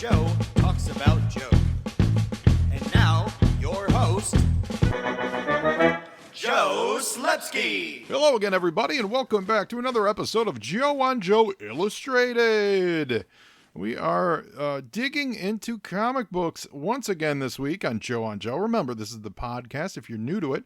Joe talks about Joe. And now, your host, Joe Slepsky. Hello again, everybody, and welcome back to another episode of Joe on Joe Illustrated. We are digging into comic books once again this week on Joe on Joe. Remember, this is the podcast, if you're new to it,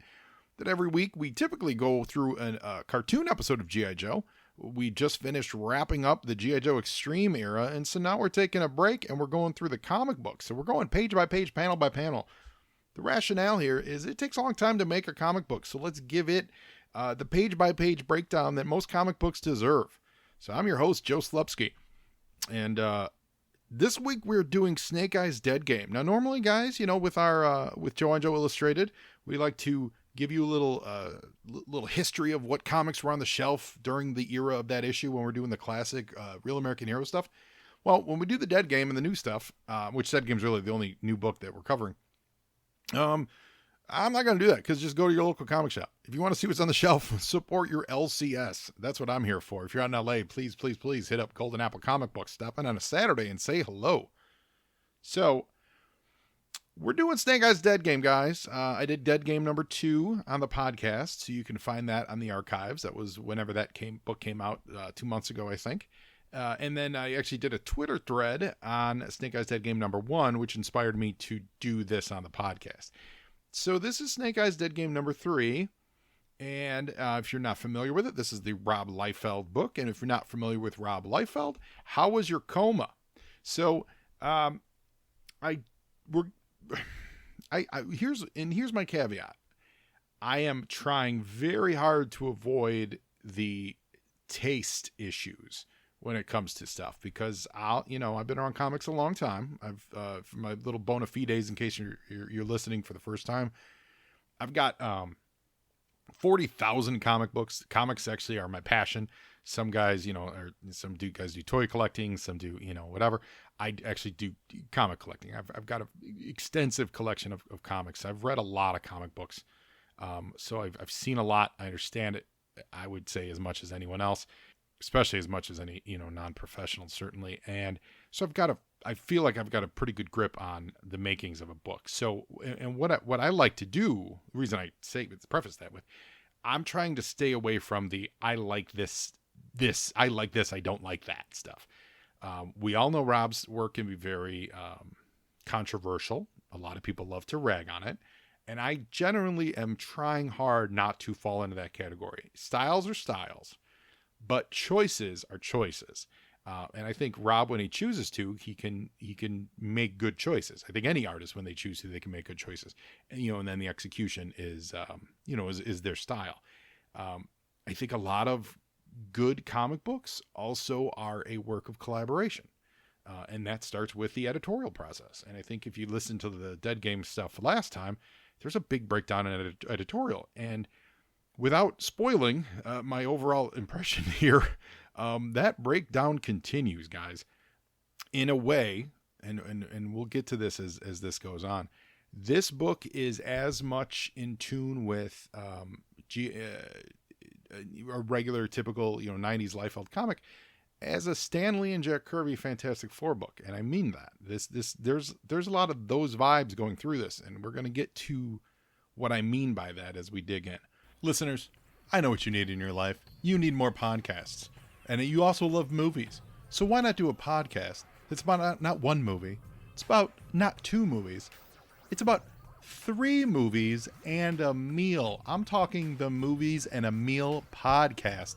that every week we typically go through a cartoon episode of G.I. Joe. We just finished wrapping up the G.I. Joe Extreme era, and so now we're taking a break and we're going through the comic books. So we're going page by page, panel by panel. The rationale here is it takes a long time to make a comic book, so let's give it the page by page breakdown that most comic books deserve. So I'm your host, Joe Slepsky. And this week we're doing Snake Eyes Deadgame. Now, normally, guys, you know, with our with Joe on Joe Illustrated, we like to give you a little history of what comics were on the shelf during the era of that issue when we're doing the classic Real American Hero stuff. Well, when we do the Deadgame and the new stuff, which Deadgame is really the only new book that we're covering, I'm not going to do that because just go to your local comic shop. If you want to see what's on the shelf, support your LCS. That's what I'm here for. If you're out in LA, please hit up Golden Apple Comic Book. Stop in on a Saturday and say hello. So, we're doing Snake Eyes Deadgame, guys. I did Deadgame number 2 on the podcast, so you can find that on the archives. That was whenever that book came out 2 months ago, I think. And then I actually did a Twitter thread on Snake Eyes Deadgame number 1, which inspired me to do this on the podcast. So this is Snake Eyes Deadgame number 3. And if you're not familiar with it, this is the Rob Liefeld book. And if you're not familiar with Rob Liefeld, how was your coma? So here's my caveat. I am trying very hard to avoid the taste issues when it comes to stuff, because I've been around comics a long time. I've for my little bona fides, in case you're listening for the first time, I've got 40,000 comic books. Comics actually are my passion. Some guys, guys do toy collecting, some do, whatever. I actually do comic collecting. I've got an extensive collection of comics. I've read a lot of comic books. So I've seen a lot. I understand it, I would say, as much as anyone else, especially as much as any, non-professional, certainly. And so I feel like I've got a pretty good grip on the makings of a book. So, and what I like to do, the reason I say, preface that with, I'm trying to stay away from the, I like this, I like this, I don't like that stuff. We all know Rob's work can be very controversial. A lot of people love to rag on it. And I generally am trying hard not to fall into that category. Styles are styles, but choices are choices. And I think Rob, when he chooses to, he can make good choices. I think any artist, when they choose to, they can make good choices. And, and then the execution is their style. I think a lot of good comic books also are a work of collaboration. And that starts with the editorial process. And I think if you listen to the Deadgame stuff last time, there's a big breakdown in editorial. And without spoiling my overall impression here, that breakdown continues, guys, in a way, and we'll get to this as this goes on. This book is as much in tune with a regular, typical, 90s Liefeld comic as a Stan Lee and Jack Kirby Fantastic Four book. And I mean that. There's a lot of those vibes going through this, and we're going to get to what I mean by that as we dig in. Listeners, I know what you need in your life. You need more podcasts. And you also love movies. So why not do a podcast that's about not one movie? It's about not 2 movies. It's about 3 movies and a meal. I'm talking the Movies and a Meal podcast.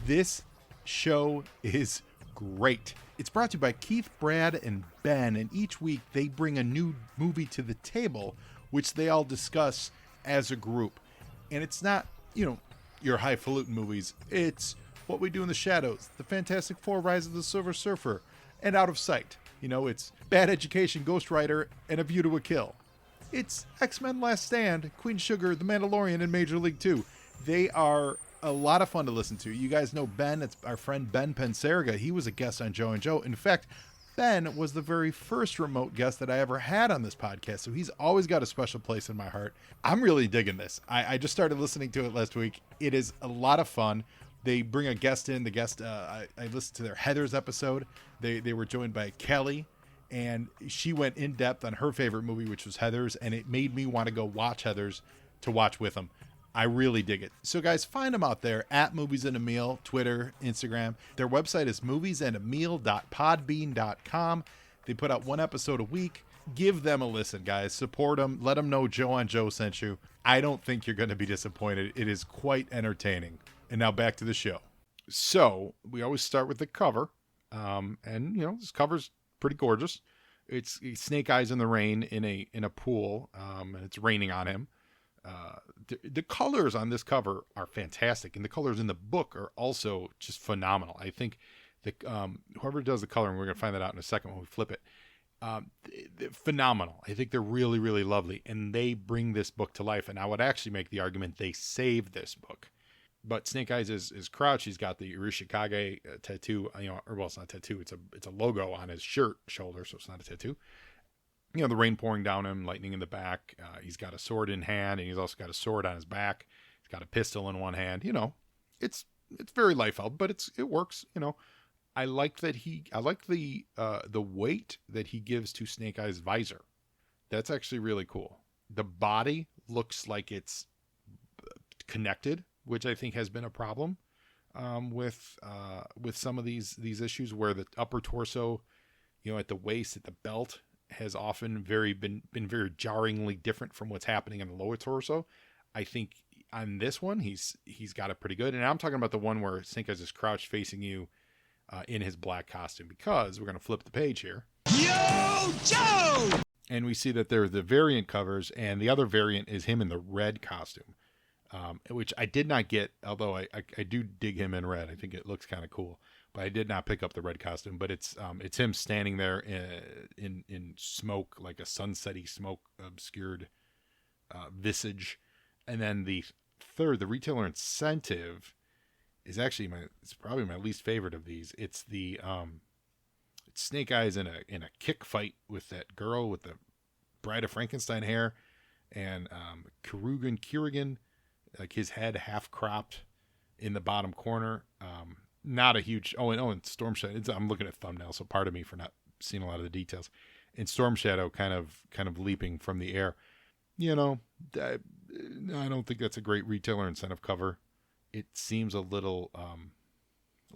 This show is great. It's brought to you by Keith, Brad, and Ben. And each week they bring a new movie to the table, which they all discuss as a group. And it's not, your highfalutin movies. It's What We Do in the Shadows, The Fantastic Four, Rise of the Silver Surfer, and Out of Sight. It's Bad Education, Ghost Rider, and A View to a Kill. It's X-Men Last Stand, Queen Sugar, The Mandalorian, and Major League 2. They are a lot of fun to listen to. You guys know Ben. It's our friend Ben Pensarga. He was a guest on Joe and Joe. In fact, Ben was the very first remote guest that I ever had on this podcast, so he's always got a special place in my heart. I'm really digging this. I just started listening to it last week. It is a lot of fun. They bring a guest in. The guest, I listened to their Heathers episode. They were joined by Kelly and she went in depth on her favorite movie, which was Heathers, and it made me want to go watch Heathers to watch with them. I really dig it. So guys, find them out there at Movies and a Meal, Twitter, Instagram. Their website is moviesandameal.podbean.com. They put out one episode a week. Give them a listen, guys. Support them. Let them know Joe on Joe sent you. I don't think you're going to be disappointed. It is quite entertaining. And now back to the show. So we always start with the cover. And you know, this cover's pretty gorgeous. It's Snake Eyes in the rain in a pool. And it's raining on him. The colors on this cover are fantastic, and the colors in the book are also just phenomenal. I think the whoever does the coloring, we're going to find that out in a second when we flip it. They're phenomenal. I think they're really, really lovely, and they bring this book to life. And I would actually make the argument they saved this book. But Snake Eyes is Crouch. He's got the Urishikage tattoo. You know, or well, it's not a tattoo. It's a logo on his shirt shoulder, so it's not a tattoo. You know, the rain pouring down him, lightning in the back. He's got a sword in hand, and he's also got a sword on his back. He's got a pistol in one hand. You know, it's very Liefeld, but it works. You know, I like the weight that he gives to Snake Eyes' visor. That's actually really cool. The body looks like it's connected, which I think has been a problem with some of these issues where the upper torso, you know, at the waist, at the belt, has often been very jarringly different from what's happening in the lower torso. I think on this one, he's got it pretty good. And I'm talking about the one where Snake Eyes is crouched facing you in his black costume, because we're going to flip the page here. Yo, Joe! And we see that there are the variant covers, and the other variant is him in the red costume, which I did not get, although I do dig him in red. I think it looks kind of cool. But I did not pick up the red costume. But it's him standing there in smoke, like a sunsetty smoke obscured visage. And then the retailer incentive is actually it's probably my least favorite of these. It's it's Snake Eyes in a kick fight with that girl with the Bride of Frankenstein hair, and Kirigan, like his head half cropped in the bottom corner. Not a huge. And Storm Shadow. I'm looking at thumbnails, so pardon me for not seeing a lot of the details. And Storm Shadow kind of leaping from the air. You know, I don't think that's a great retailer incentive cover. It seems a little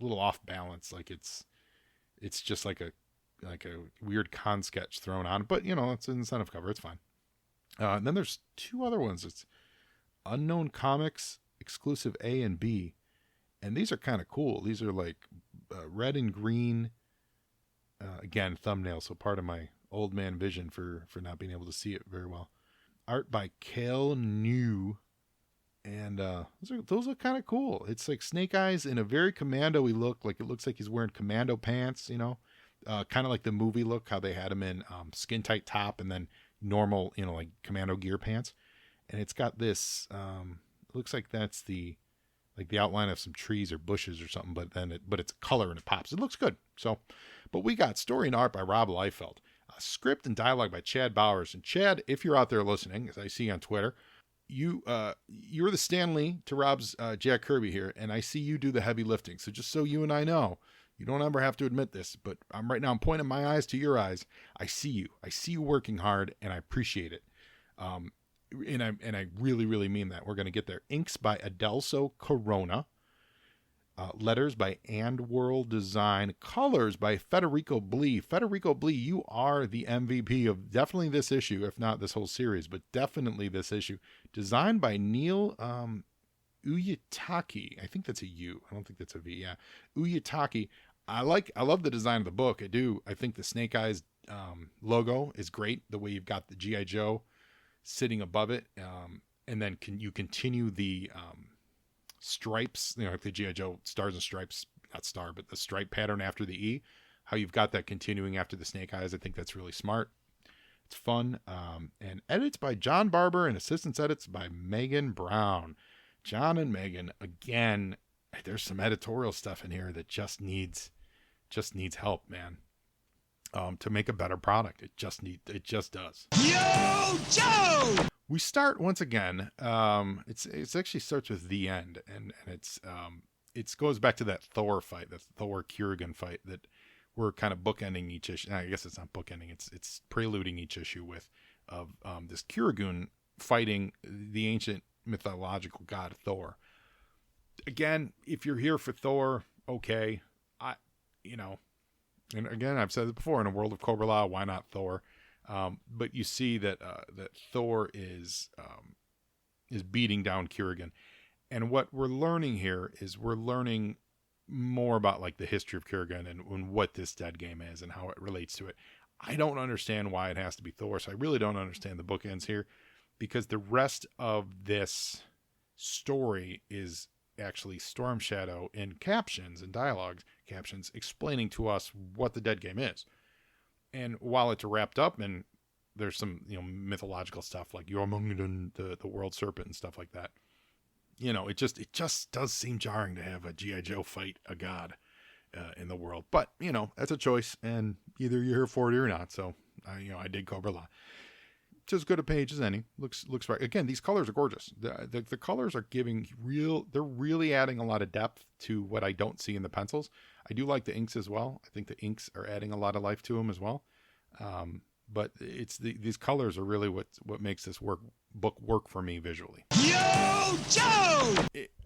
off balance. Like it's just like a weird con sketch thrown on. But you know, it's an incentive cover. It's fine. And then there's two other ones. It's Unknown Comics exclusive A and B. And these are kind of cool. These are like red and green. Again, thumbnail. So part of my old man vision for not being able to see it very well. Art by Kale New. And those are kind of cool. It's like Snake Eyes in a very commando-y look. Like it looks like he's wearing commando pants, you know. Kind of like the movie look, how they had him in skin tight top and then normal, you know, like commando gear pants. And it's got this, looks like that's the outline of some trees or bushes or something, but it's color and it pops. It looks good. So, but we got story and art by Rob Liefeld, script and dialogue by Chad Bowers. And Chad, if you're out there listening, as I see on Twitter, you're the Stan Lee to Rob's Jack Kirby here, and I see you do the heavy lifting. So just so you and I know, you don't ever have to admit this, but I'm pointing my eyes to your eyes. I see you. I see you working hard, and I appreciate it. And I really, really mean that. We're going to get there. Inks by Adelso Corona. Letters by And World Design. Colors by Federico Blee. Federico Blee, you are the MVP of definitely this issue, if not this whole series, but definitely this issue. Designed by Neil Uyataki. I think that's a U. I don't think that's a V. Yeah. Uyataki. I love the design of the book. I do. I think the Snake Eyes logo is great. The way you've got the G.I. Joe sitting above it, and then you continue the stripes, you know, like the G.I. Joe stars and stripes, not star, but the stripe pattern after the E, how you've got that continuing after the Snake Eyes. I think that's really smart. It's fun. And edits by John Barber and assistance edits by Megan Brown. John and Megan, again, there's some editorial stuff in here that just needs help, man. To make a better product. It just does. Yo, Joe! We start once again. It's actually starts with the end, and it goes back to that Thor fight, that Thor Kirigan fight that we're kind of bookending each issue. I guess it's not bookending. It's preluding each issue with this Kirigun fighting the ancient mythological god Thor. Again, if you're here for Thor, okay. And again, I've said it before, in a world of Cobra Law, why not Thor? But you see that Thor is beating down Kirigan. And what we're learning here is we're learning more about like the history of Kirigan and what this Deadgame is and how it relates to it. I don't understand why it has to be Thor, so I really don't understand the bookends here, because the rest of this story is actually Storm Shadow in captions and dialogue captions explaining to us what the Deadgame is. And while it's wrapped up and there's some, mythological stuff like Jormungandr, the world serpent and stuff like that, it just does seem jarring to have a G.I. Joe fight a god in the world. But, that's a choice, and either you're here for it or not. So, I did Cobra Law. It's as good a page as any. Looks right. Again, these colors are gorgeous. The colors are giving they're really adding a lot of depth to what I don't see in the pencils. I do like the inks as well. I think the inks are adding a lot of life to them as well. But it's these colors are really what makes this book work for me visually. Yo, Joe!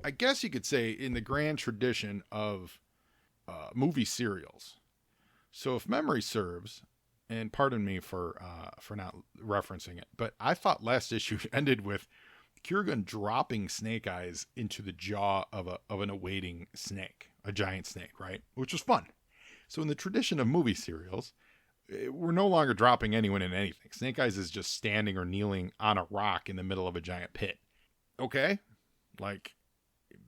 I guess you could say in the grand tradition of movie serials. So if memory serves, and pardon me for not referencing it, but I thought last issue ended with Kirigan dropping Snake Eyes into the jaw of an awaiting snake, a giant snake, right? Which was fun. So in the tradition of movie serials, we're no longer dropping anyone in anything. Snake Eyes is just standing or kneeling on a rock in the middle of a giant pit. Okay, like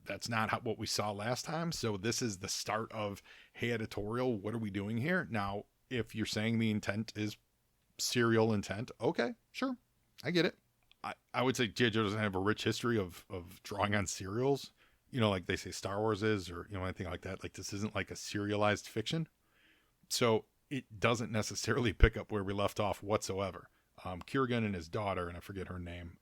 that's not what we saw last time. So this is the start of, hey, editorial, what are we doing here now? If you're saying the intent is serial intent, okay, sure, I get it. I would say J.J. doesn't have a rich history of drawing on serials, like they say Star Wars is, or, anything like that. Like this isn't like a serialized fiction. So it doesn't necessarily pick up where we left off whatsoever. Kirigan and his daughter, and I forget her name,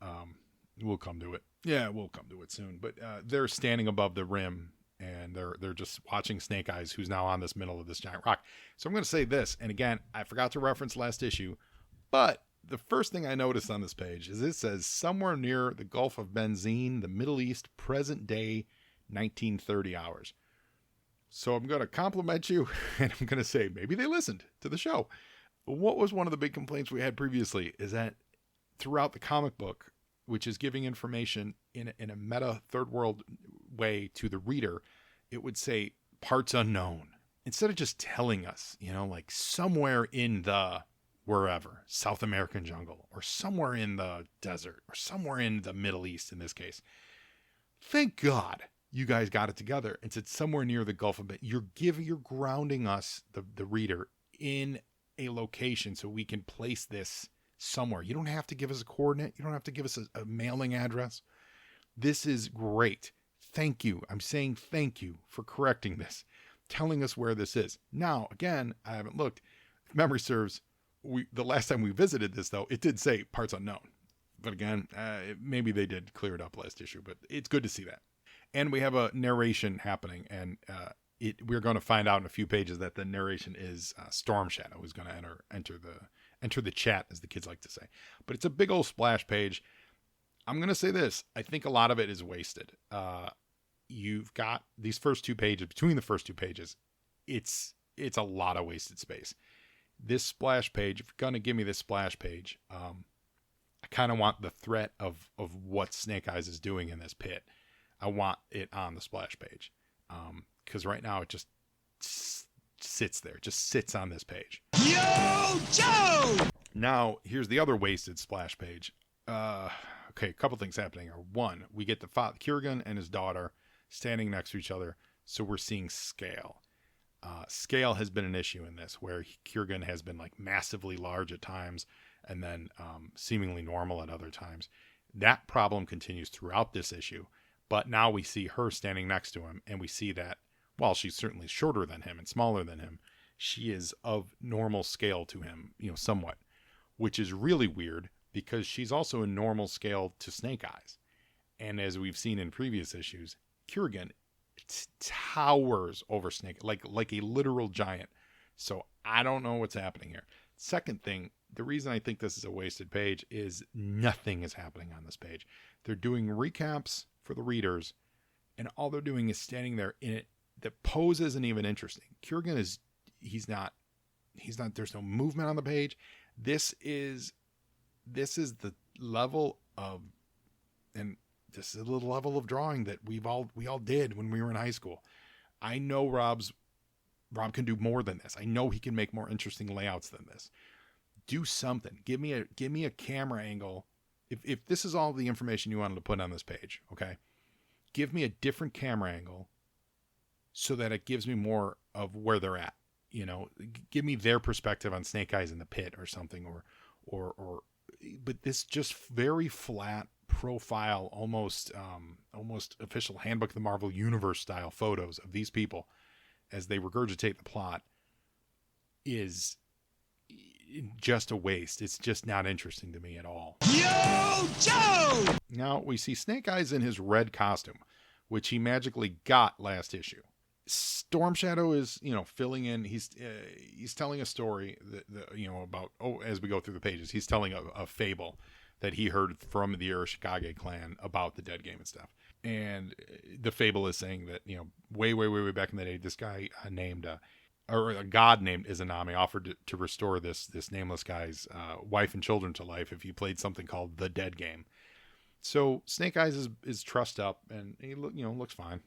we'll come to it. Yeah, we'll come to it soon. But they're standing above the rim, and they're just watching Snake Eyes, who's now on this middle of this giant rock. So I'm going to say this, and again, I forgot to reference last issue, but the first thing I noticed on this page is it says somewhere near the Gulf of Benzine, the Middle East, present day, 1930 hours. So I'm going to compliment you, and I'm going to say maybe they listened to the show. What was one of the big complaints we had previously is that throughout the comic book, which is giving information in a meta third world way to the reader, it would say parts unknown. Instead of just telling us, like somewhere in the wherever, South American jungle, or somewhere in the desert, or somewhere in the Middle East in this case. Thank God you guys got it together and said somewhere near the Gulf of You're grounding us, the reader, in a location so we can place this somewhere. You don't have to give us a coordinate. You don't have to give us a mailing address. This is great. Thank you. I'm saying thank you for correcting this, telling us where this is. Now, again, I haven't looked. If memory serves, the last time we visited this, though, it did say parts unknown. But again, maybe they did clear it up last issue, but it's good to see that. And we have a narration happening, and we're going to find out in a few pages that the narration is Storm Shadow, who's going to enter the chat, as the kids like to say. But it's a big old splash page. I'm going to say this. I think a lot of it is wasted. You've got these first two pages. Between the first two pages, it's a lot of wasted space. This splash page, if you're going to give me this splash page, I kind of want the threat of what Snake Eyes is doing in this pit. I want it on the splash page. Because right now it just sits there. Just sits on this page. Yo, Joe! Now, here's the other wasted splash page. Okay, a couple things happening. One, we get the Kirigan and his daughter standing next to each other. So we're seeing scale. Scale has been an issue in this, where Kirigan has been like massively large at times and then seemingly normal at other times. That problem continues throughout this issue. But now we see her standing next to him, and we see that while she's certainly shorter than him and smaller than him, she is of normal scale to him, somewhat, which is really weird because she's also in normal scale to Snake Eyes. And as we've seen in previous issues, Kirigan towers over Snake, like a literal giant. So I don't know what's happening here. Second thing, the reason I think this is a wasted page is nothing is happening on this page. They're doing recaps for the readers, and all they're doing is standing there in it. The pose isn't even interesting. Kurgan is, he's not, there's no movement on the page. This is the level of, and this is the level of drawing that we all did when we were in high school. I know Rob can do more than this. I know he can make more interesting layouts than this. Do something. Give me a camera angle. If this is all the information you wanted to put on this page, okay? Give me a different camera angle so that it gives me more of where they're at. You know, give me their perspective on Snake Eyes in the pit or something, or but this just very flat profile, almost official Handbook of the Marvel Universe style photos of these people as they regurgitate the plot is just a waste. It's just not interesting to me at all. Yo, Joe! Now we see Snake Eyes in his red costume, which he magically got last issue. Storm Shadow is, filling in. He's telling a story that about, as we go through the pages, he's telling a fable that he heard from the Urashikage clan about the Deadgame and stuff. And the fable is saying that, way, way, way, way back in the day, this guy named, or a god named Izanami offered to restore this nameless guy's wife and children to life if he played something called the Deadgame. So Snake Eyes is trussed up, and he looks fine.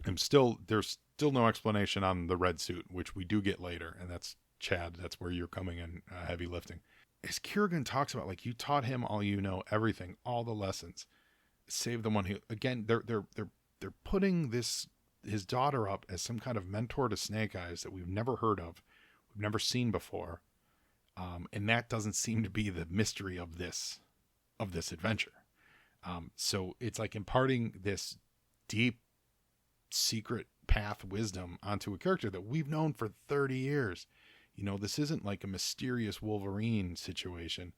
There's still no explanation on the red suit, which we do get later, and that's Chad. That's where you're coming in, heavy lifting. As Kurgan talks about, like, you taught him all you know, everything, all the lessons, save the one who, again, they're putting his daughter up as some kind of mentor to Snake Eyes that we've never heard of, we've never seen before, and that doesn't seem to be the mystery of this adventure. So it's like imparting this deep secret path wisdom onto a character that we've known for 30 years. This isn't like a mysterious Wolverine situation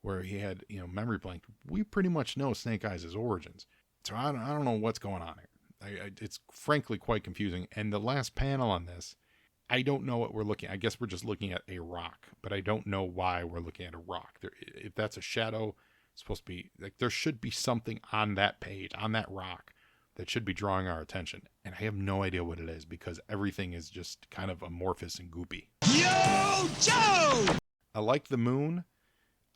where he had, memory blank. We pretty much know Snake Eyes' origins. So I don't know what's going on here. It's frankly quite confusing. And the last panel on this, I don't know what we're looking at. I guess we're just looking at a rock, but I don't know why we're looking at a rock. If that's a shadow, it's supposed to be like, there should be something on that page, on that rock, that should be drawing our attention. And I have no idea what it is because everything is just kind of amorphous and goopy. Yo, Joe! I like the moon.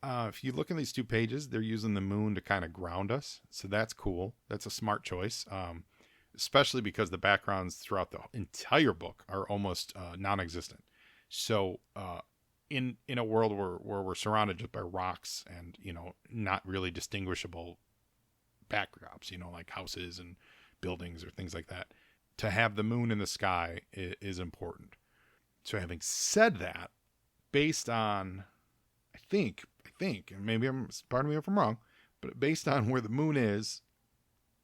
If you look at these two pages, they're using the moon to kind of ground us. So that's cool. That's a smart choice. Especially because the backgrounds throughout the entire book are almost non-existent. So in a world where we're surrounded just by rocks and, not really distinguishable backdrops, like houses and buildings or things like that, to have the moon in the sky is important. So having said that, based on, I think, and maybe pardon me if I'm wrong, but based on where the moon is,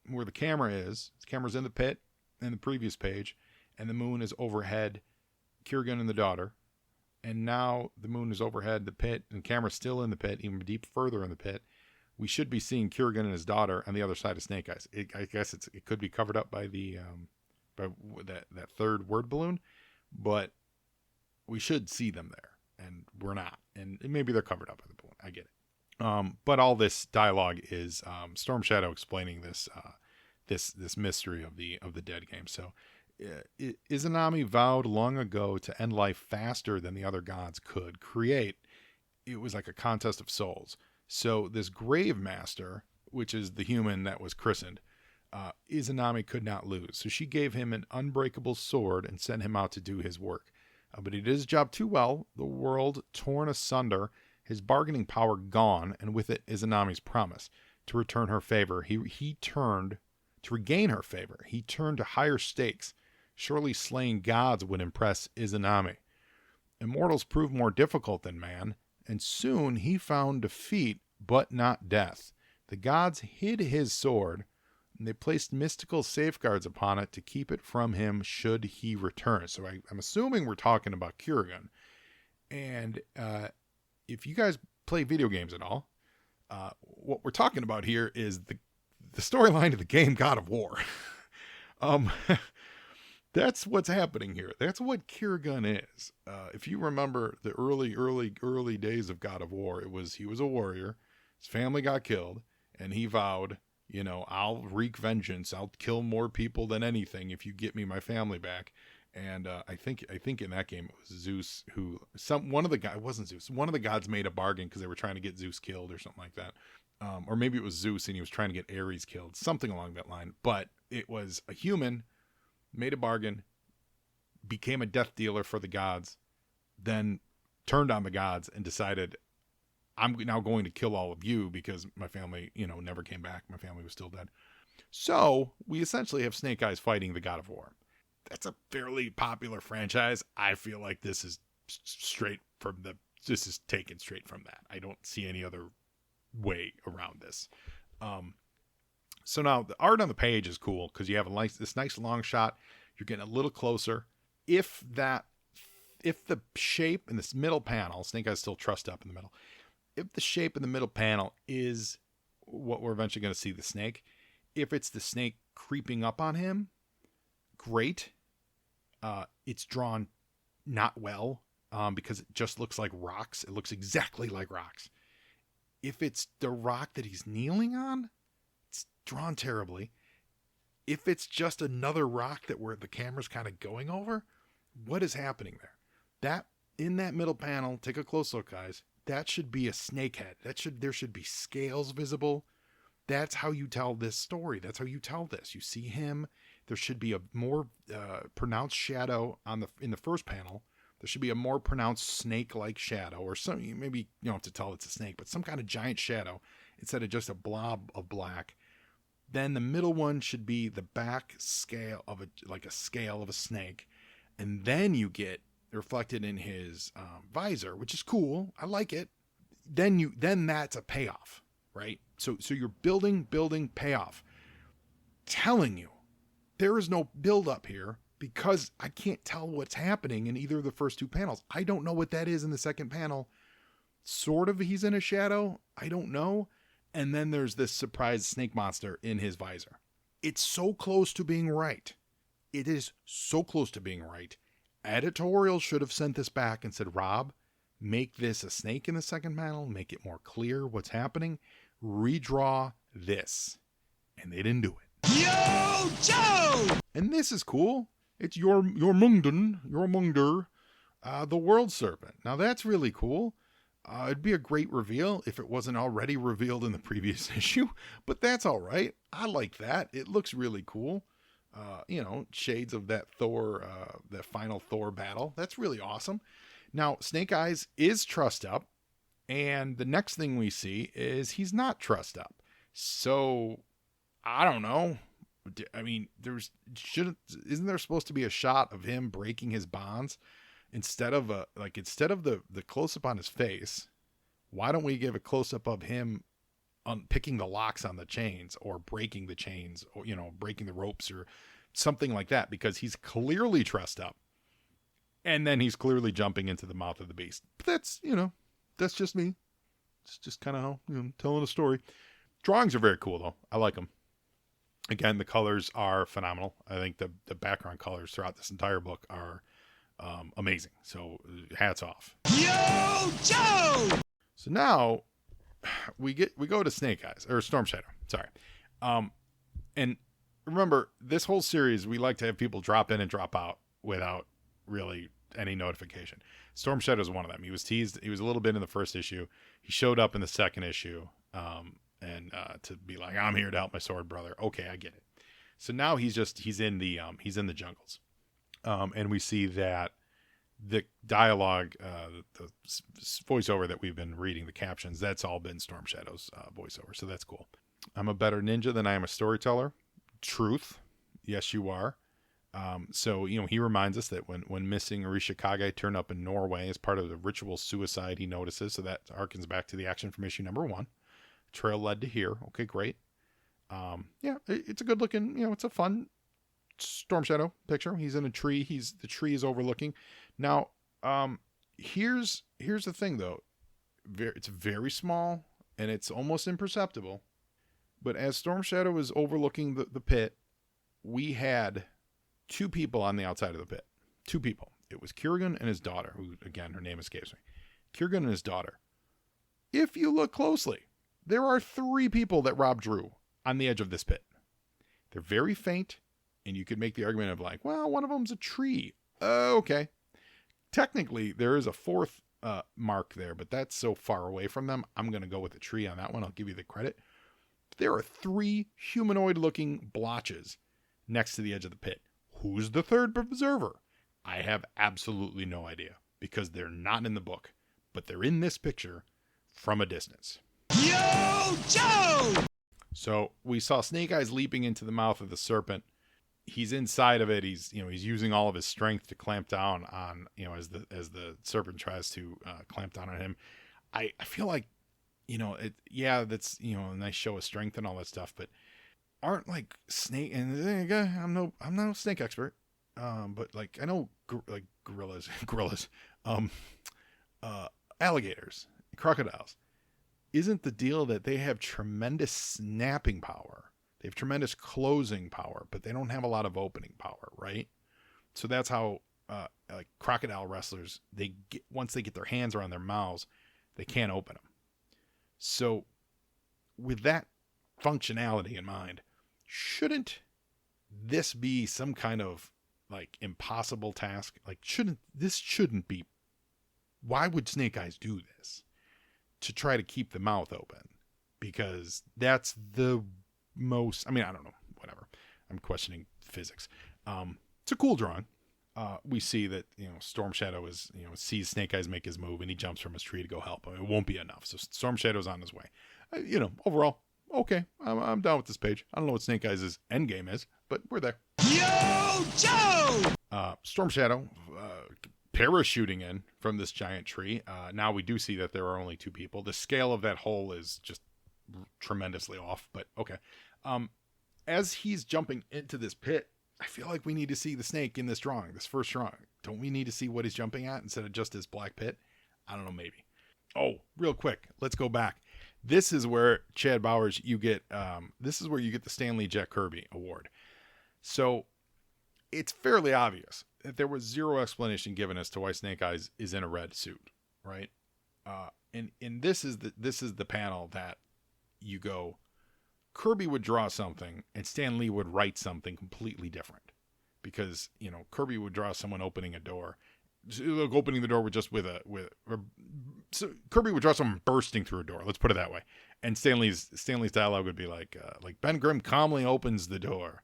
where the camera's in the pit in the previous page, and the moon is overhead Kurgan and the daughter, and now the moon is overhead the pit, and the camera's still in the pit, even deep further in the pit. We should be seeing Kurgan and his daughter on the other side of Snake Eyes. I guess it could be covered up by by that third word balloon, but we should see them there, and we're not. And maybe they're covered up by the balloon. I get it. But all this dialogue is Storm Shadow explaining this mystery of the Deadgame. So Izanami vowed long ago to end life faster than the other gods could create. It was like a contest of souls. So this Grave Master, which is the human that was christened, Izanami could not lose. So she gave him an unbreakable sword and sent him out to do his work. But he did his job too well, the world torn asunder, his bargaining power gone, and with it Izanami's promise. To return her favor, he turned, to regain her favor, he turned to higher stakes. Surely slaying gods would impress Izanami. Immortals prove more difficult than man, and soon he found defeat, but not death. The gods hid his sword, and they placed mystical safeguards upon it to keep it from him should he return. So I'm assuming we're talking about Kurgan. And if you guys play video games at all, what we're talking about here is the storyline of the game God of War. That's what's happening here. That's what Kiragun is. If you remember the early days of God of War, he was a warrior. His family got killed, and he vowed, I'll wreak vengeance. I'll kill more people than anything if you get me my family back. And I think in that game it was Zeus who one of the guys, it wasn't Zeus. One of the gods made a bargain because they were trying to get Zeus killed or something like that. Or maybe it was Zeus and he was trying to get Ares killed, something along that line. But it was a human made a bargain, became a death dealer for the gods, then turned on the gods and decided, I'm now going to kill all of you because my family, never came back. My family was still dead. So we essentially have Snake Eyes fighting the God of War. That's a fairly popular franchise. I feel like this is taken straight from that. I don't see any other way around this. So now the art on the page is cool because you have this nice long shot. You're getting a little closer. If the shape in this middle panel, Snake Eyes still trussed up in the middle. If the shape in the middle panel is what we're eventually going to see the snake, if it's the snake creeping up on him, great. It's drawn not well because it just looks like rocks. It looks exactly like rocks. If it's the rock that he's kneeling on, it's drawn terribly. If it's just another rock where the camera's kind of going over, what is happening there? That in that middle panel, take a close look, guys. That should be a snake head. There should be scales visible. That's how you tell this story. That's how you tell this. You see him. There should be a more pronounced shadow in the first panel. There should be a more pronounced snake-like shadow, or some. Maybe you don't have to tell it's a snake, but some kind of giant shadow instead of just a blob of black. Then the middle one should be the back scale of a scale of a snake, and then you get reflected in his visor, which is cool. I like it. Then that's a payoff, right? So you're building, payoff. Telling you there is no build up here because I can't tell what's happening in either of the first two panels. I don't know what that is in the second panel. Sort of he's in a shadow. I don't know. And then there's this surprise snake monster in his visor. It's so close to being right. It is so close to being right. Editorial should have sent this back and said, Rob, make this a snake in the second panel. Make it more clear what's happening. Redraw this. And they didn't do it. Yo, Joe! And this is cool. It's Jormungandr, the World Serpent. Now that's really cool. It'd be a great reveal if it wasn't already revealed in the previous issue, but that's all right. I like that. It looks really cool. Shades of that Thor, that final Thor battle. That's really awesome. Now, Snake Eyes is trussed up, and the next thing we see is he's not trussed up. So, I don't know. I mean, isn't there supposed to be a shot of him breaking his bonds instead of the close up on his face? Why don't we give a close up of him picking the locks on the chains or breaking the chains or breaking the ropes or something like that, because he's clearly trussed up and then he's clearly jumping into the mouth of the beast. But that's just me. It's just kind of how telling a story. Drawings are very cool though. I like them. Again, the colors are phenomenal. I think the background colors throughout this entire book are amazing. So hats off. Yo, Joe! So now we go to Snake Eyes or Storm Shadow. Sorry. And remember, this whole series, we like to have people drop in and drop out without really any notification. Storm Shadow is one of them. He was teased. He was a little bit in the first issue. He showed up in the second issue. And to be like, I'm here to help my sword brother. Okay, I get it. So now he's in the jungles, and we see that the dialogue, the voiceover that we've been reading, the captions, that's all been Storm Shadow's voiceover. So that's cool. I'm a better ninja than I am a storyteller. Truth, yes, you are. So he reminds us that when missing Orishikage turned up in Norway as part of the ritual suicide, he notices. So that harkens back to the action from issue number 1. Trail led to here. Okay, great. It's a good looking, it's a fun Storm Shadow picture. He's in a tree. The tree is overlooking. Now, here's the thing though. It's very small and it's almost imperceptible. But as Storm Shadow is overlooking the pit, we had two people on the outside of the pit. Two people. It was Kurgan and his daughter, who, again, her name escapes me. Kurgan and his daughter. If you look closely, there are three people that robbed Drew on the edge of this pit. They're very faint, and you could make the argument of like, well, one of them's a tree. Okay. Technically, there is a fourth mark there, but that's so far away from them. I'm going to go with a tree on that one. I'll give you the credit. There are three humanoid-looking blotches next to the edge of the pit. Who's the third observer? I have absolutely no idea, because they're not in the book, but they're in this picture from a distance. Yo, Joe! So we saw Snake Eyes leaping into the mouth of the serpent. He's inside of it. He's using all of his strength to clamp down on, as the serpent tries to clamp down on him. I feel like, that's, a nice show of strength and all that stuff, but aren't like snake, and I'm no snake expert. But like, I know gorillas, alligators, crocodiles. Isn't the deal that they have tremendous snapping power? They have tremendous closing power, but they don't have a lot of opening power, right? So that's how, like crocodile wrestlers, once they get their hands around their mouths, they can't open them. So with that functionality in mind, shouldn't this be some kind of like impossible task? Like, shouldn't be. Why would Snake Eyes do this? To try to keep the mouth open, because that's the most, I don't know, whatever. I'm questioning physics. It's a cool drawing. We see that, Storm Shadow is, sees Snake Eyes make his move and he jumps from his tree to go help him. It won't be enough. So Storm Shadow's on his way. Overall, okay. I'm down with this page. I don't know what Snake Eyes' end game is, but we're there. Yo, Joe! Storm Shadow, parachuting in from this giant tree. Now we do see that there are only two people. The scale of that hole is just tremendously off, but okay. As he's jumping into this pit, I feel like we need to see the snake in this drawing, this first drawing. Don't we need to see what he's jumping at instead of just this black pit? I don't know, maybe. Oh, real quick, let's go back. This is where Chad Bowers, you get the Stanley Jack Kirby Award. So it's fairly obvious that there was zero explanation given as to why Snake Eyes is in a red suit, right? And this is the panel that you go, Kirby would draw something and Stan Lee would write something completely different, because Kirby would draw someone opening a door, like opening the door so Kirby would draw someone bursting through a door. Let's put it that way. And Stanley's dialogue would be like Ben Grimm calmly opens the door.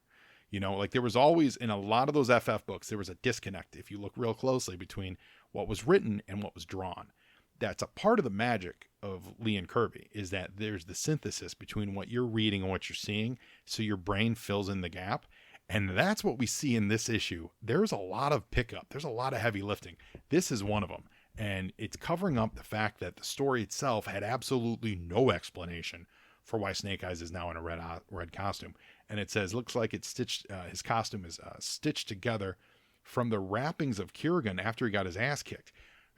Like there was always, in a lot of those FF books, there was a disconnect, if you look real closely, between what was written and what was drawn. That's a part of the magic of Lee and Kirby, is that there's the synthesis between what you're reading and what you're seeing, so your brain fills in the gap. And that's what we see in this issue. There's a lot of pickup. There's a lot of heavy lifting. This is one of them. And it's covering up the fact that the story itself had absolutely no explanation for why Snake Eyes is now in a red costume. And it says, looks like it's stitched, his costume is stitched together from the wrappings of Kurgan after he got his ass kicked.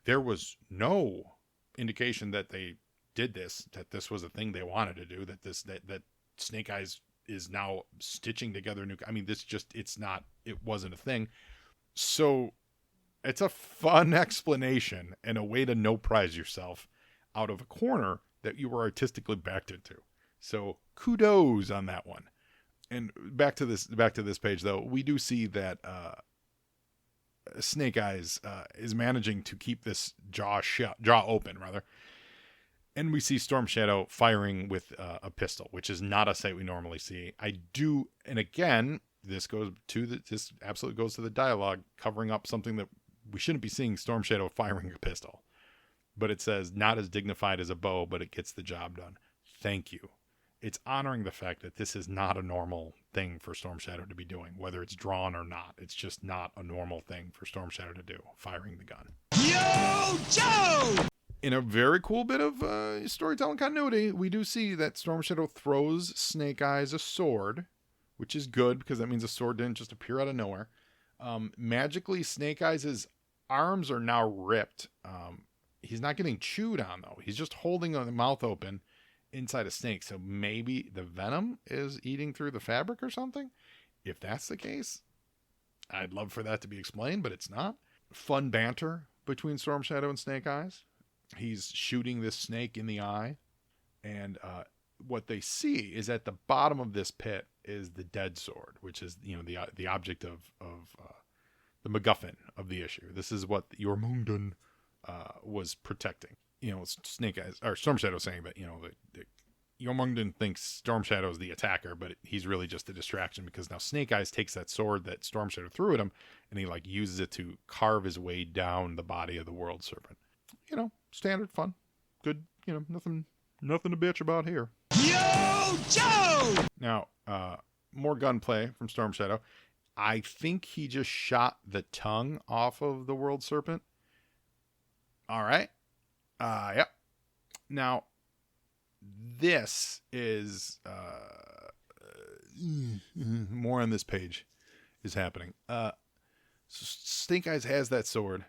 There was no indication that they did this, that this was a thing they wanted to do, that Snake Eyes is now stitching together new. It wasn't a thing. So it's a fun explanation and a way to no prize yourself out of a corner that you were artistically backed into. So kudos on that one. And back to this page though, we do see that Snake Eyes is managing to keep this jaw open rather. And we see Storm Shadow firing with a pistol, which is not a sight we normally see. And again, this absolutely goes to the dialogue, covering up something that we shouldn't be seeing Storm Shadow firing a pistol. But it says, not as dignified as a bow, but it gets the job done. Thank you. It's honoring the fact that this is not a normal thing for Storm Shadow to be doing, whether it's drawn or not. It's just not a normal thing for Storm Shadow to do, firing the gun. Yo, Joe! In a very cool bit of storytelling continuity, we do see that Storm Shadow throws Snake Eyes a sword, which is good because that means a sword didn't just appear out of nowhere. Magically, Snake Eyes' arms are now ripped. He's not getting chewed on, though. He's just holding the mouth open inside a snake. So maybe the venom is eating through the fabric or something. If that's the case, I'd love for that to be explained, but it's not. Fun banter between Storm Shadow and Snake Eyes. He's shooting this snake in the eye, and what they see is at the bottom of this pit is the dead sword, which is the object of the MacGuffin of the issue. This is what Jormungandr was protecting. Snake Eyes or Storm Shadow saying that Jormungandr thinks Storm Shadow is the attacker, but he's really just a distraction because now Snake Eyes takes that sword that Storm Shadow threw at him, and he uses it to carve his way down the body of the World Serpent. Standard fun, good. Nothing to bitch about here. Yo, Joe! Now, more gunplay from Storm Shadow. I think he just shot the tongue off of the World Serpent. All right. Yep. Now, this is more on this page is happening. Snake Eyes has that sword,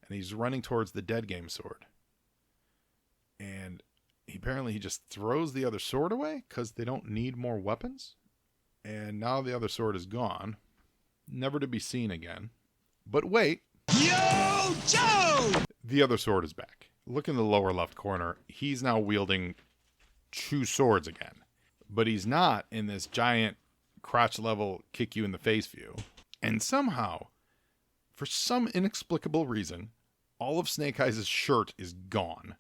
and he's running towards the Deadgame sword. And apparently he just throws the other sword away because they don't need more weapons. And now the other sword is gone, never to be seen again. But wait. Yo, Joe! The other sword is back. Look in the lower left corner. He's now wielding 2 swords again. But he's not in this giant crotch level kick you in the face view. And somehow, for some inexplicable reason, all of Snake Eyes' shirt is gone.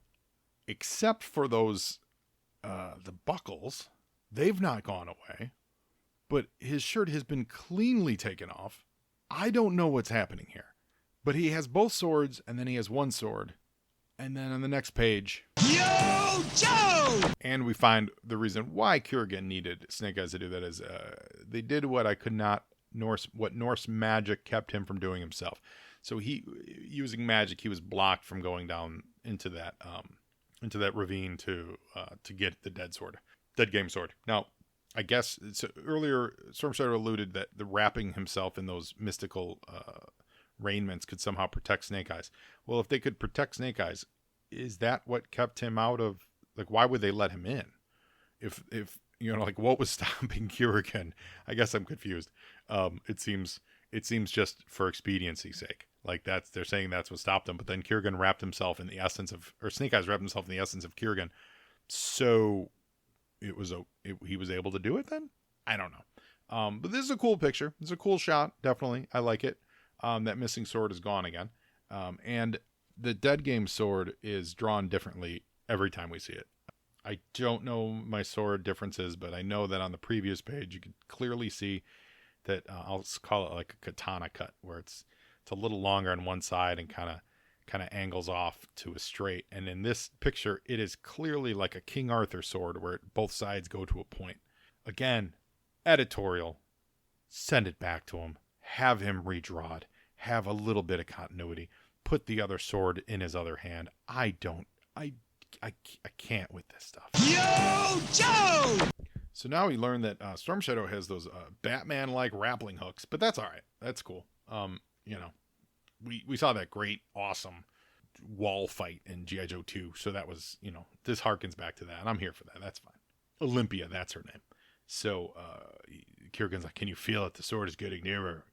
Except for those, the buckles. They've not gone away. But his shirt has been cleanly taken off. I don't know what's happening here. But he has both swords, and then he has one sword. And then on the next page... Yo, Joe! And we find the reason why Kurgan needed Snake Eyes to do that is they did what I could not... what Norse magic kept him from doing himself. So he, using magic, he was blocked from going down into that ravine to get the Deadgame sword. Now, I guess earlier Storm Shadow alluded that the wrapping himself in those mystical raiments could somehow protect Snake Eyes. Well, if they could protect Snake Eyes, is that what kept him out of, why would they let him in? If what was stopping Kurgan? I guess I'm confused. It seems just for expediency's sake. They're saying that's what stopped him, but then Kurgan wrapped himself in the essence of, or Snake Eyes wrapped himself in the essence of Kurgan. So he was able to do it then? I don't know. But this is a cool picture. It's a cool shot. Definitely. I like it. That missing sword is gone again. And the Deadgame sword is drawn differently every time we see it. I don't know my sword differences, but I know that on the previous page, you could clearly see that I'll call it like a katana cut, where it's a little longer on one side and kind of angles off to a straight. And in this picture, it is clearly like a King Arthur sword where both sides go to a point. Again, editorial, send it back to him, have him redraw it, have a little bit of continuity, put the other sword in his other hand. I can't with this stuff. Yo, Joe! So now we learn that Storm Shadow has those Batman-like grappling hooks, but that's all right. That's cool. We saw that great, awesome wall fight in G.I. Joe 2, so that was, this harkens back to that, and I'm here for that. That's fine. Olympia, that's her name. So Kurgan's like, can you feel it? The sword is getting nearer,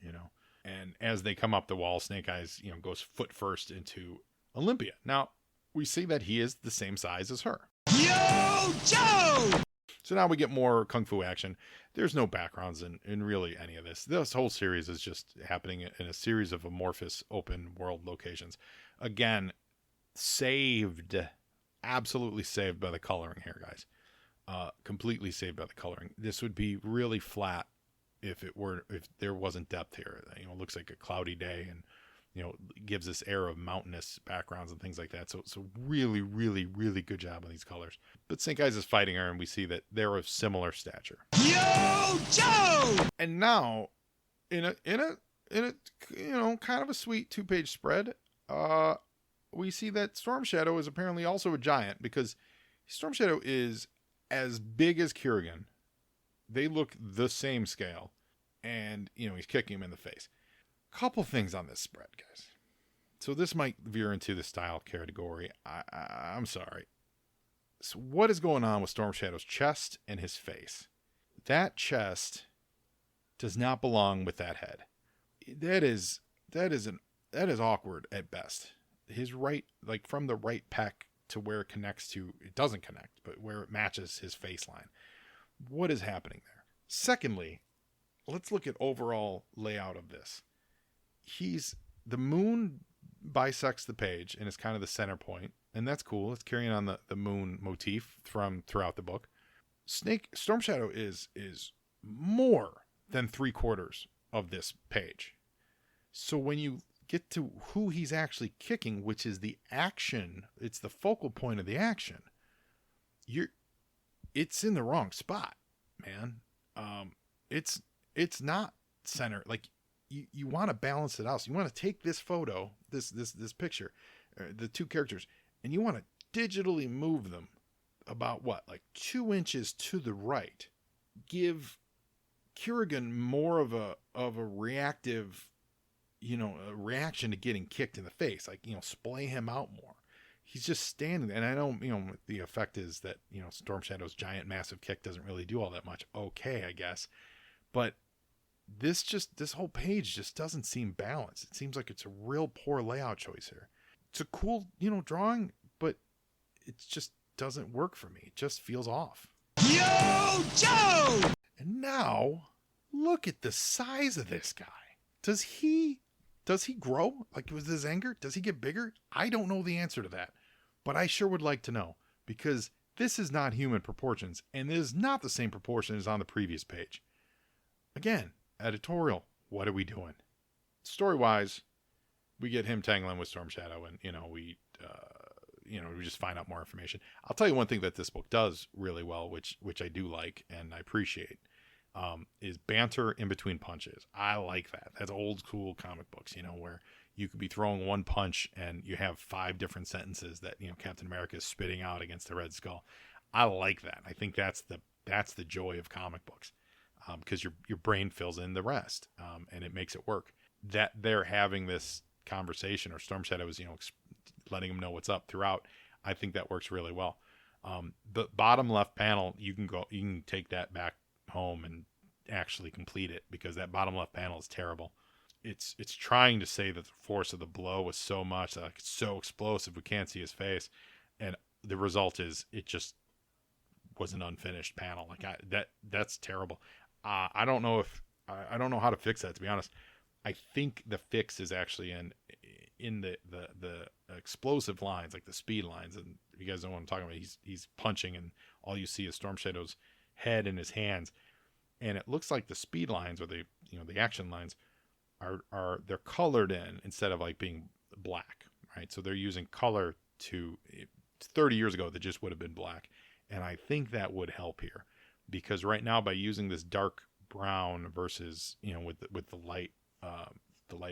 And as they come up the wall, Snake Eyes, goes foot first into Olympia. Now, we see that he is the same size as her. Yo, Joe! So now we get more kung fu action. There's no backgrounds in really any of this. This whole series is just happening in a series of amorphous open world locations. Again, absolutely saved by the coloring here, guys. Completely saved by the coloring. This would be really flat if there wasn't depth here. It looks like a cloudy day, and gives this air of mountainous backgrounds and things like that. So really, really, really good job on these colors. But Snake Eyes is fighting her, and we see that they're of similar stature. Yo, Joe! And now, in a kind of a sweet 2-page spread, we see that Storm Shadow is apparently also a giant, because Storm Shadow is as big as Kurgan. They look the same scale, and he's kicking him in the face. Couple things on this spread, guys. So this might veer into the style category. I'm sorry. So what is going on with Storm Shadow's chest and his face? That chest does not belong with that head. That is awkward at best. His right, like from the right pec to where it connects to, it doesn't connect, but where it matches his face line. What is happening there? Secondly, let's look at overall layout of this. The moon bisects the page and is kind of the center point, and that's cool. It's carrying on the moon motif from throughout the book. Storm Shadow is more than 3/4 of this page. So when you get to who he's actually kicking, which is the action, it's the focal point of the action, it's in the wrong spot, man. It's not center. Like you want to balance it out. So you want to take this photo, this picture, the two characters, and you want to digitally move them about like 2 inches to the right. Give Kerrigan more of a reactive, a reaction to getting kicked in the face. Like, splay him out more. He's just standing there. And I know, the effect is that, Storm Shadow's giant massive kick doesn't really do all that much. Okay, I guess. But this whole page just doesn't seem balanced. It seems like it's a real poor layout choice here. It's a cool, drawing, but it just doesn't work for me. It just feels off. Yo, Joe! And now, look at the size of this guy. Does he grow? Like, with his anger? Does he get bigger? I don't know the answer to that, but I sure would like to know, because this is not human proportions, and it is not the same proportion as on the previous page. Again, editorial, what are we doing? Story-wise, we get him tangling with Storm Shadow, and we just find out more information. I'll tell you one thing that this book does really well, which I do like and I appreciate, is banter in between punches. I like that. That's old school comic books, where you could be throwing one punch and you have 5 different sentences that Captain America is spitting out against the Red Skull. I like that. I think that's the joy of comic books, because your brain fills in the rest, and it makes it work. That they're having this conversation, or Storm Shadow is letting him know what's up throughout. I think that works really well. The bottom left panel, you can take that back home and actually complete it, because that bottom left panel is terrible. It's trying to say that the force of the blow was so much that it's so explosive we can't see his face, and the result is it just was an unfinished panel. That's terrible. I don't know how to fix that, to be honest. I think the fix is actually in the explosive lines, like the speed lines, and if you guys know what I'm talking about, he's punching and all you see is Storm Shadow's head in his hands, and it looks like the speed lines, or the action lines they're colored in instead of like being black, right? So they're using color 30 years ago that just would have been black, and I think that would help here, because right now, by using this dark brown versus with the light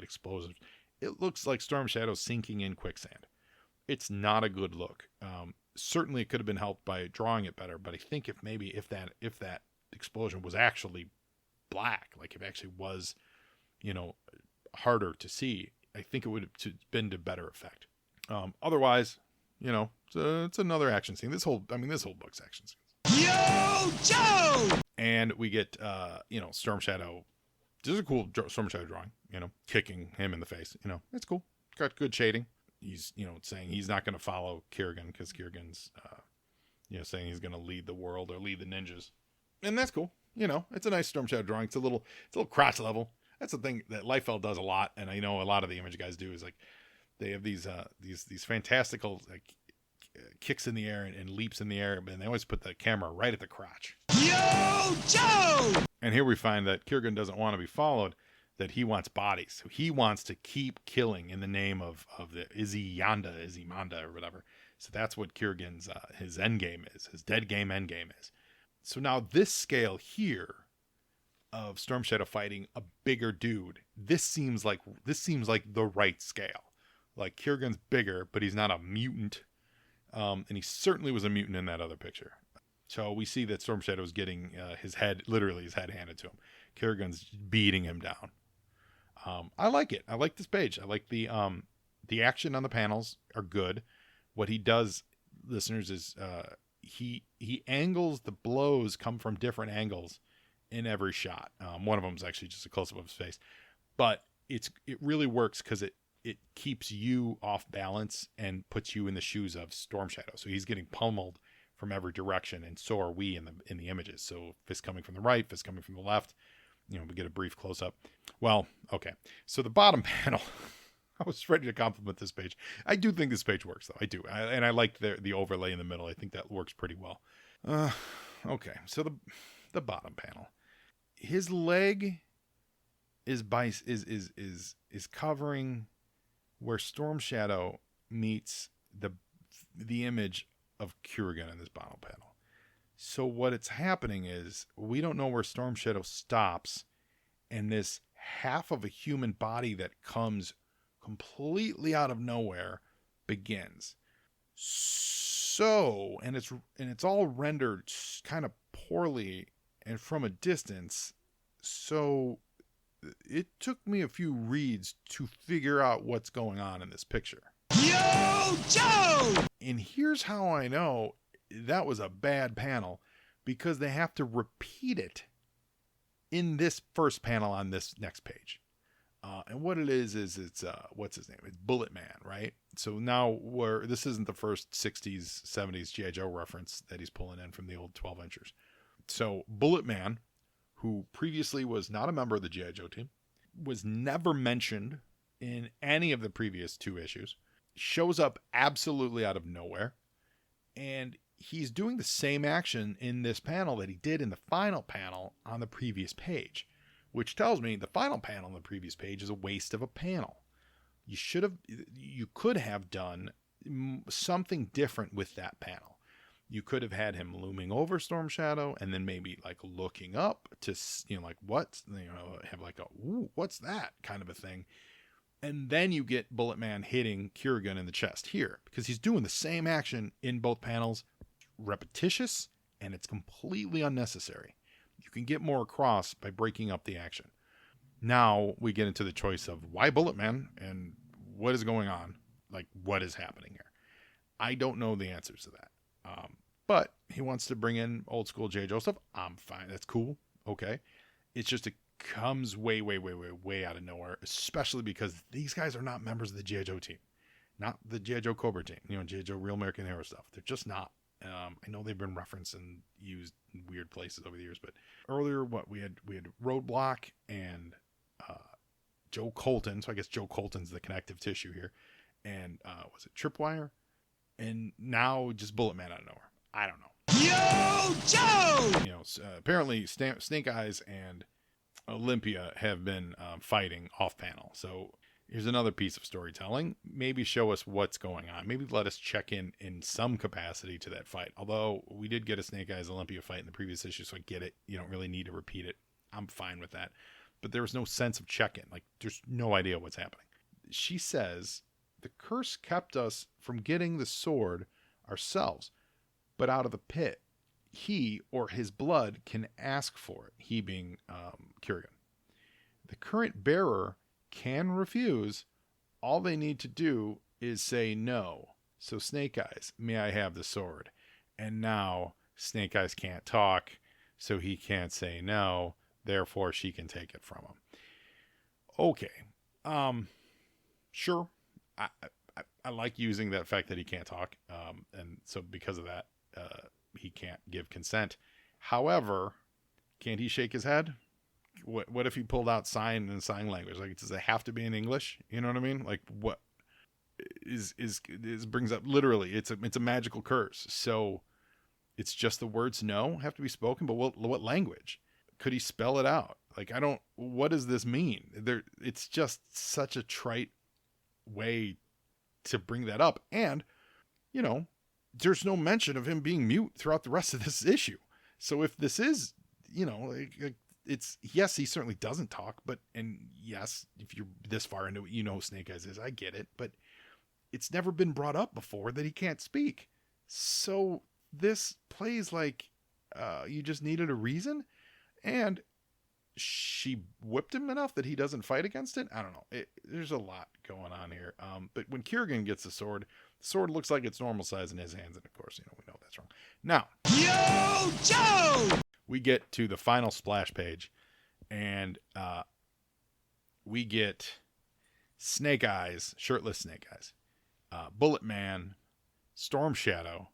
explosives, it looks like Storm Shadow's sinking in quicksand. It's not a good look. Certainly it could have been helped by drawing it better, but I think if that explosion was actually black, like if it actually was harder to see, I think it would have been to better effect. Otherwise, it's another action scene. This whole book's action scenes. Yo, Joe! And we get Storm Shadow. This is a cool Storm Shadow drawing, kicking him in the face. It's cool. Got good shading. He's, saying he's not going to follow Kerrigan, because Kerrigan's, saying he's going to lead the world or lead the ninjas. And that's cool. It's a nice Storm Shadow drawing. It's a little crotch level. That's the thing that Liefeld does a lot. And I know a lot of the Image guys do, is like, they have these fantastical, like, kicks in the air and leaps in the air, and they always put the camera right at the crotch. Yo, Joe! And here we find that Kerrigan doesn't want to be followed, that he wants bodies. So he wants to keep killing in the name of the Izimanda or whatever. So that's what Kerrigan's his endgame is, his Deadgame endgame is. So now this scale here of Storm Shadow fighting a bigger dude, this seems like the right scale. Like, Kerrigan's bigger, but he's not a mutant. And he certainly was a mutant in that other picture. So we see that Storm Shadow's getting his head handed to him. Kerrigan's beating him down. I like it. I like this page. I like the action on the panels are good. What he does, listeners, is he angles the blows come from different angles in every shot. One of them is actually just a close-up of his face. But it really works because it keeps you off balance and puts you in the shoes of Storm Shadow. So he's getting pummeled from every direction, and so are we in the images. So fist coming from the right, fist coming from the left. We get a brief close-up. Well, okay. So the bottom panel, I was ready to compliment this page. I do think this page works, though. I do. And I like the overlay in the middle. I think that works pretty well. Okay. So the bottom panel. His leg is covering where Storm Shadow meets the image of Kurgan in this bottom panel. So what it's happening is we don't know where Storm Shadow stops, and this half of a human body that comes completely out of nowhere begins. So, and it's all rendered kind of poorly and from a distance. So it took me a few reads to figure out what's going on in this picture. Yo, Joe! And here's how I know that was a bad panel, because they have to repeat it in this first panel on this next page. And what it is it's what's his name? It's Bullet Man, right? So now this isn't the first 60s, 70s G.I. Joe reference that he's pulling in from the old 12-inchers. So Bullet Man, who previously was not a member of the G.I. Joe team, was never mentioned in any of the previous 2 issues, shows up absolutely out of nowhere, and he's doing the same action in this panel that he did in the final panel on the previous page, which tells me the final panel on the previous page is a waste of a panel. You could have done something different with that panel. You could have had him looming over Storm Shadow and then maybe like looking up to, like what, have like a, ooh, what's that kind of a thing. And then you get Bullet Man hitting Kurgan in the chest here, because he's doing the same action in both panels, repetitious, and it's completely unnecessary. You can get more across by breaking up the action. Now we get into the choice of why Bullet Man and what is going on, like what is happening here. I don't know the answers to that. But he wants to bring in old school J. Joe stuff. I'm fine. That's cool. Okay. It's just it comes way out of nowhere, especially because these guys are not members of the G.I. Joe team, not the G.I. Joe Cobra team, G.I. Joe Real American Hero stuff. They're just not. I know they've been referenced and used in weird places over the years, but earlier we had Roadblock and Joe Colton. So I guess Joe Colton's the connective tissue here. And was it Tripwire? And now just Bullet Man out of nowhere. I don't know. Yo, Joe! Apparently Snake Eyes and Olympia have been fighting off panel. So here's another piece of storytelling. Maybe show us what's going on. Maybe let us check in some capacity to that fight. Although we did get a Snake Eyes Olympia fight in the previous issue, so I get it. You don't really need to repeat it. I'm fine with that. But there was no sense of check-in. Like, there's no idea what's happening. She says, the curse kept us from getting the sword ourselves, but out of the pit, he or his blood can ask for it. He being Kurgan. The current bearer can refuse. All they need to do is say no. So Snake Eyes, may I have the sword? And now Snake Eyes can't talk, so he can't say no. Therefore, she can take it from him. Okay. Sure. I like using that fact that he can't talk. And so because of that, he can't give consent. However, can't he shake his head? What if he pulled out sign language? Like, does it have to be in English? You know what I mean? Like, what is brings up literally? It's a magical curse. So it's just the words no have to be spoken. But what language? Could he spell it out? Like, what does this mean? It's just such a trite way to bring that up. And, there's no mention of him being mute throughout the rest of this issue. So if this is, it's, yes, he certainly doesn't talk, and yes, if you're this far into it, who Snake Eyes is, I get it, but it's never been brought up before that he can't speak. So this plays like, you just needed a reason, and she whipped him enough that he doesn't fight against it. I don't know. There's a lot going on here. But when Kurgan gets the sword looks like it's normal size in his hands. And of course, we know that's wrong. Now, Yo, Joe! we get to the final splash page, and we get Snake Eyes, shirtless Snake Eyes, Bullet Man, Storm Shadow.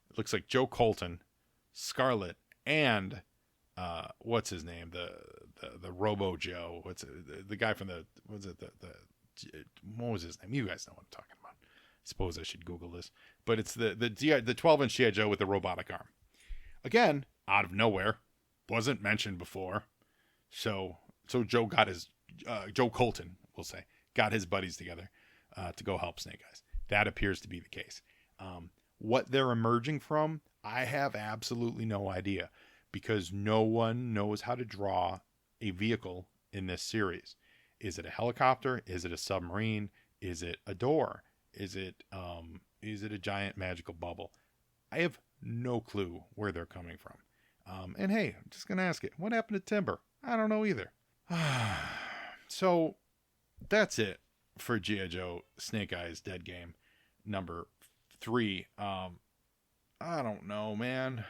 It looks like Joe Colton, Scarlet, and what's his name? The Robo Joe. What's it, the guy from the what was his name? You guys know what I'm talking about. I suppose I should Google this, but it's the 12-inch G.I. Joe with the robotic arm. Again, out of nowhere, wasn't mentioned before. So Joe got his Joe Colton, we'll say, got his buddies together to go help Snake Eyes. That appears to be the case. What they're emerging from, I have absolutely no idea, because no one knows how to draw a vehicle in this series. Is it a helicopter? Is it a submarine? Is it a door? Is it a giant magical bubble? I have no clue where they're coming from. And hey, I'm just gonna ask it. What happened to Timber? I don't know either. So that's it for G.I. Joe Snake Eyes Deadgame number 3. I don't know, man.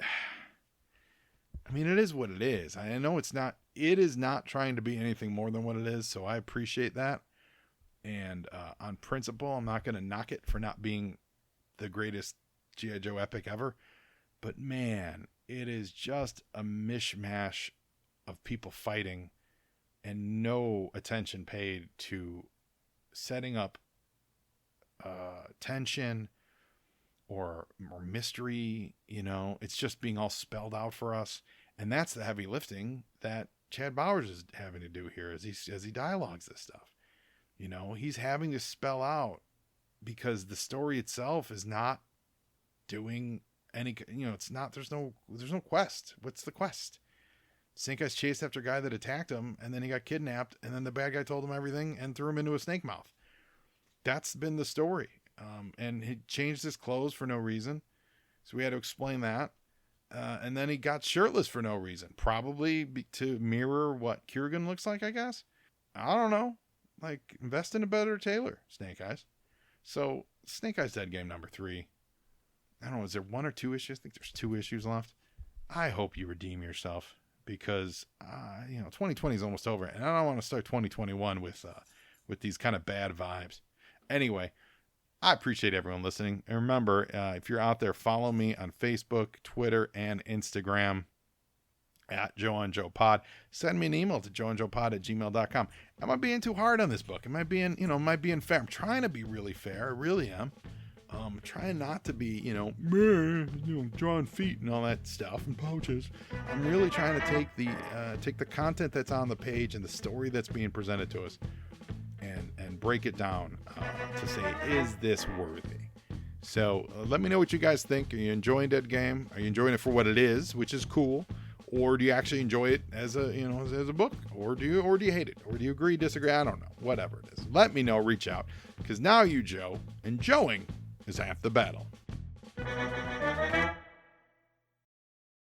I mean, it is what it is. I know it is not trying to be anything more than what it is, so I appreciate that. And on principle, I'm not going to knock it for not being the greatest G.I. Joe epic ever. But man, it is just a mishmash of people fighting and no attention paid to setting up tension or mystery. You know, it's just being all spelled out for us. And that's the heavy lifting that Chad Bowers is having to do here as he dialogues this stuff. You know, he's having to spell out because the story itself is not doing any, you know, it's not, there's no quest. What's the quest? Snake Eyes chased after a guy that attacked him, and then he got kidnapped, and then the bad guy told him everything and threw him into a snake mouth. That's been the story. And he changed his clothes for no reason. So we had to explain that. And then he got shirtless for no reason. Probably to mirror what Kurgan looks like, I guess. I don't know. Like, invest in a better tailor, Snake Eyes. So, Snake Eyes Deadgame number 3. I don't know, is there 1 or 2 issues? I think there's 2 issues left. I hope you redeem yourself because, 2020 is almost over, and I don't want to start 2021 with these kind of bad vibes. Anyway, I appreciate everyone listening. And remember, if you're out there, follow me on Facebook, Twitter, and Instagram at Joe on Joe Pod. Send me an email to joeandjoepod@gmail.com. Am I being too hard on this book? Am I being fair? I'm trying to be really fair. I really am. Trying not to be, drawing feet and all that stuff and pouches. I'm really trying to take the content that's on the page and the story that's being presented to us and break it down to say, is this worthy? So let me know what you guys think. Are you enjoying Deadgame? Are you enjoying it for what it is, which is cool? Or do you actually enjoy it as a book? Or do you hate it? Or do you agree, disagree? I don't know. Whatever it is. Let me know. Reach out. Because now you, Joe, and Joeing is half the battle.